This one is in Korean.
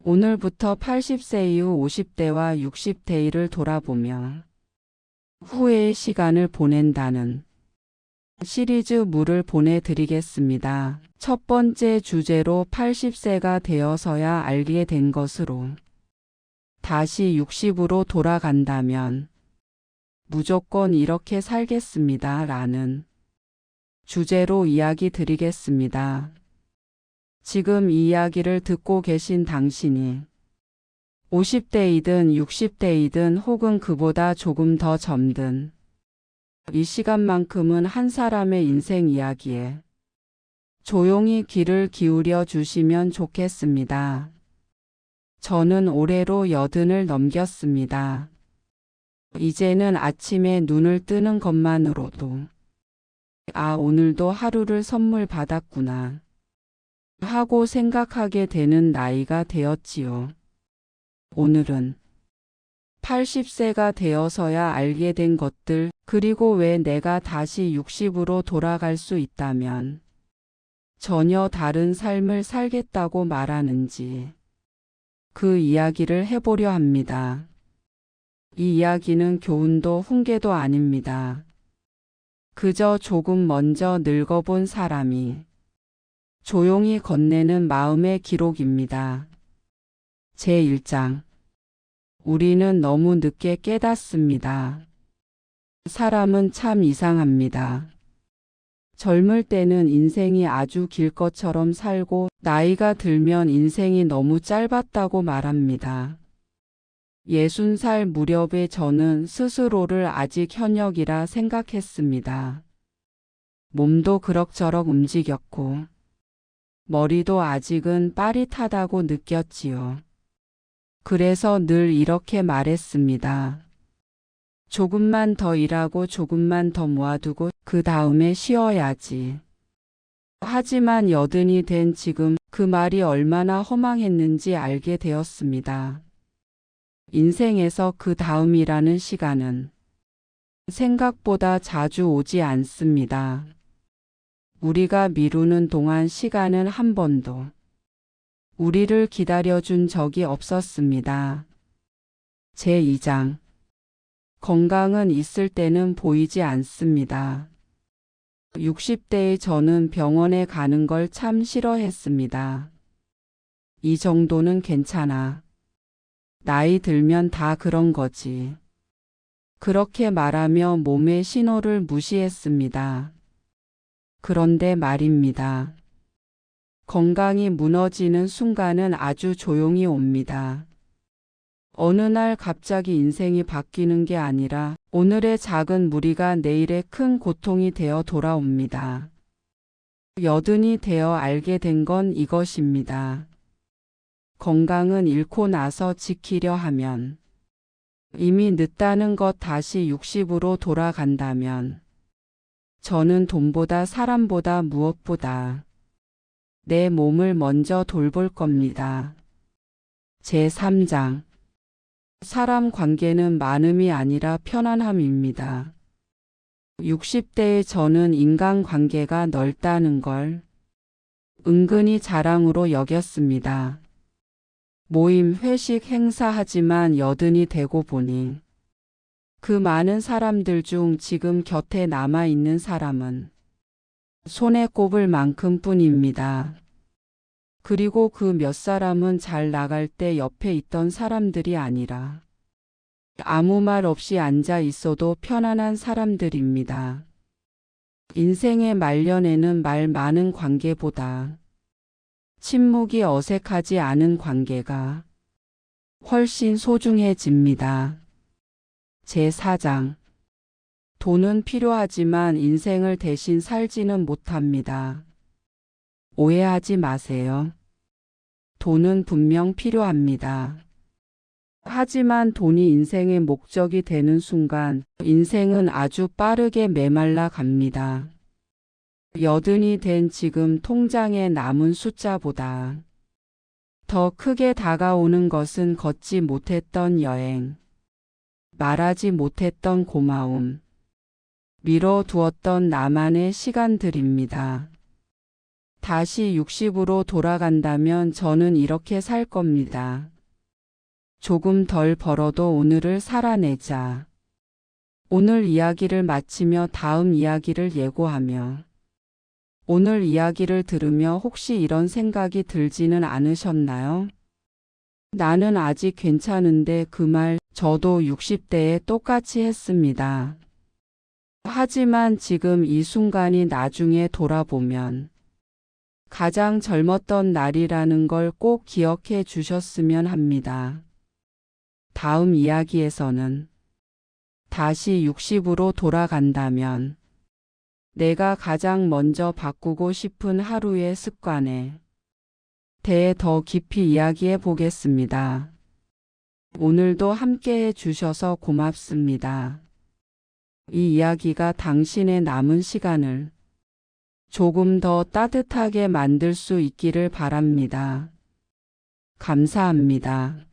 오늘부터 80세 이후 50대와 60대를 돌아보며 후회의 시간을 보낸다는 시리즈물을 보내드리겠습니다. 첫 번째 주제로 80세가 되어서야 알게 된 것으로 다시 60으로 돌아간다면 무조건 이렇게 살겠습니다. 라는 주제로 이야기 드리겠습니다. 지금 이 이야기를 듣고 계신 당신이 50대이든 60대이든 혹은 그보다 조금 더 젊든 이 시간만큼은 한 사람의 인생 이야기에 조용히 귀를 기울여 주시면 좋겠습니다. 저는 올해로 80을 넘겼습니다. 이제는 아침에 눈을 뜨는 것만으로도 오늘도 하루를 선물 받았구나 하고 생각하게 되는 나이가 되었지요. 오늘은 80세가 되어서야 알게 된 것들, 그리고 왜 내가 다시 60으로 돌아갈 수 있다면 전혀 다른 삶을 살겠다고 말하는지 그 이야기를 해보려 합니다. 이 이야기는 교훈도 훈계도 아닙니다. 그저 조금 먼저 늙어본 사람이 조용히 건네는 마음의 기록입니다. 제1장. 우리는 너무 늦게 깨닫습니다. 사람은 참 이상합니다. 젊을 때는 인생이 아주 길 것처럼 살고 나이가 들면 인생이 너무 짧았다고 말합니다. 60살 무렵에 저는 스스로를 아직 현역이라 생각했습니다. 몸도 그럭저럭 움직였고 머리도 아직은 빠릿하다고 느꼈지요. 그래서 늘 이렇게 말했습니다. 조금만 더 일하고 조금만 더 모아두고 그 다음에 쉬어야지. 하지만 80이 된 지금 그 말이 얼마나 허망했는지 알게 되었습니다. 인생에서 그 다음이라는 시간은 생각보다 자주 오지 않습니다. 우리가 미루는 동안 시간은 한 번도 우리를 기다려준 적이 없었습니다. 제2장. 건강은 있을 때는 보이지 않습니다. 60대의 저는 병원에 가는 걸 참 싫어했습니다. 이 정도는 괜찮아. 나이 들면 다 그런 거지. 그렇게 말하며 몸의 신호를 무시했습니다. 그런데 말입니다. 건강이 무너지는 순간은 아주 조용히 옵니다. 어느 날 갑자기 인생이 바뀌는 게 아니라 오늘의 작은 무리가 내일의 큰 고통이 되어 돌아옵니다. 80이 되어 알게 된 건 이것입니다. 건강은 잃고 나서 지키려 하면 이미 늦다는 것. 다시 60으로 돌아간다면 저는 돈보다 사람보다 무엇보다 내 몸을 먼저 돌볼 겁니다. 제3장. 사람 관계는 많음이 아니라 편안함입니다. 60대의 저는 인간관계가 넓다는 걸 은근히 자랑으로 여겼습니다. 모임, 회식, 행사하지만 80이 되고 보니 그 많은 사람들 중 지금 곁에 남아있는 사람은 손에 꼽을 만큼 뿐입니다. 그리고 그 몇 사람은 잘 나갈 때 옆에 있던 사람들이 아니라 아무 말 없이 앉아 있어도 편안한 사람들입니다. 인생의 말년에는 말 많은 관계보다 침묵이 어색하지 않은 관계가 훨씬 소중해집니다. 제4장. 돈은 필요하지만 인생을 대신 살지는 못합니다. 오해하지 마세요. 돈은 분명 필요합니다. 하지만 돈이 인생의 목적이 되는 순간 인생은 아주 빠르게 메말라 갑니다. 80이 된 지금 통장에 남은 숫자보다 더 크게 다가오는 것은 걷지 못했던 여행, 말하지 못했던 고마움, 미뤄두었던 나만의 시간들입니다. 다시 60으로 돌아간다면 저는 이렇게 살 겁니다. 조금 덜 벌어도 오늘을 살아내자. 오늘 이야기를 마치며 다음 이야기를 예고하며 오늘 이야기를 들으며 혹시 이런 생각이 들지는 않으셨나요? 나는 아직 괜찮은데 그 말 저도 60대에 똑같이 했습니다. 하지만 지금 이 순간이 나중에 돌아보면 가장 젊었던 날이라는 걸 꼭 기억해 주셨으면 합니다. 다음 이야기에서는 다시 60으로 돌아간다면 내가 가장 먼저 바꾸고 싶은 하루의 습관에 대해 더 깊이 이야기해 보겠습니다. 오늘도 함께 해 주셔서 고맙습니다. 이 이야기가 당신의 남은 시간을 조금 더 따뜻하게 만들 수 있기를 바랍니다. 감사합니다.